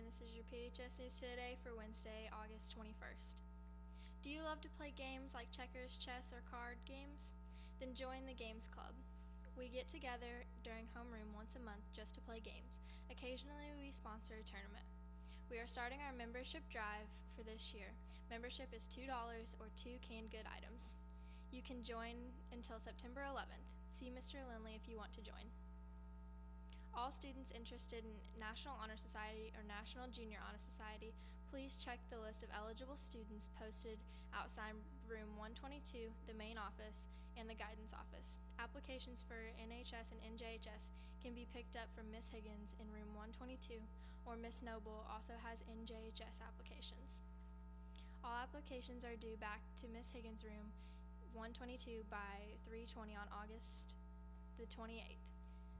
this is your PHS News Today for Wednesday, August 21st. Do you love to play games like checkers, chess, or card games? Then join the Games Club. We get together during homeroom once a month just to play games. Occasionally we sponsor a tournament. We are starting our membership drive for this year. Membership is $2 or 2 canned good items. You can join until September 11th. See Mr. Lindley if you want to join. All students interested in National Honor Society or National Junior Honor Society, please check the list of eligible students posted outside room 122, the main office, and the guidance office. Applications for NHS and NJHS can be picked up from Ms. Higgins in room 122, or Ms. Noble also has NJHS applications. All applications are due back to Ms. Higgins' room 122 by 3:20 on August the 28th.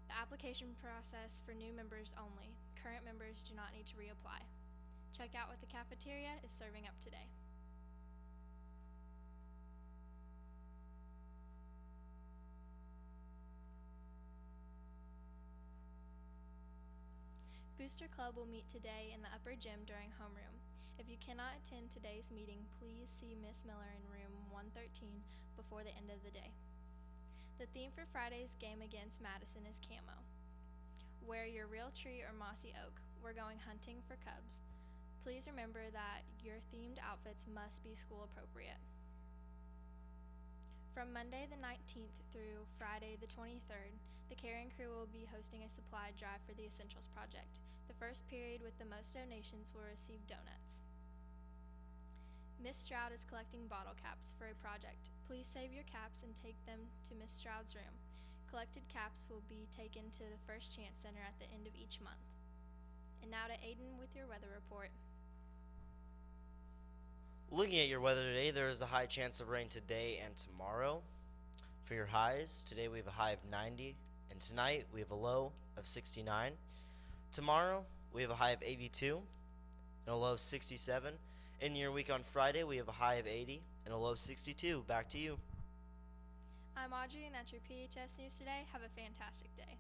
The application process for new members only. Current members do not need to reapply. Check out what the cafeteria is serving up today. Booster Club will meet today in the upper gym during homeroom. If you cannot attend today's meeting, please see Miss Miller in room 113 before the end of the day. The theme for Friday's game against Madison is camo. Wear your real tree or mossy oak. We're going hunting for cubs. Please remember that your themed outfits must be school appropriate. From Monday the 19th through Friday the 23rd, the Carrying Crew will be hosting a supply drive for the Essentials Project. The first period with the most donations will receive donuts. Miss Stroud is collecting bottle caps for a project. Please save your caps and take them to Miss Stroud's room. Collected caps will be taken to the First Chance Center at the end of each month. And now to Adin with your weather report. Looking at your weather today, there is a high chance of rain today and tomorrow. For your highs, today we have a high of 90, and tonight we have a low of 69. Tomorrow we have a high of 82 and a low of 67. In your week on Friday, we have a high of 80 and a low of 62. Back to you. I'm Audrey, and that's your PHS News Today. Have a fantastic day.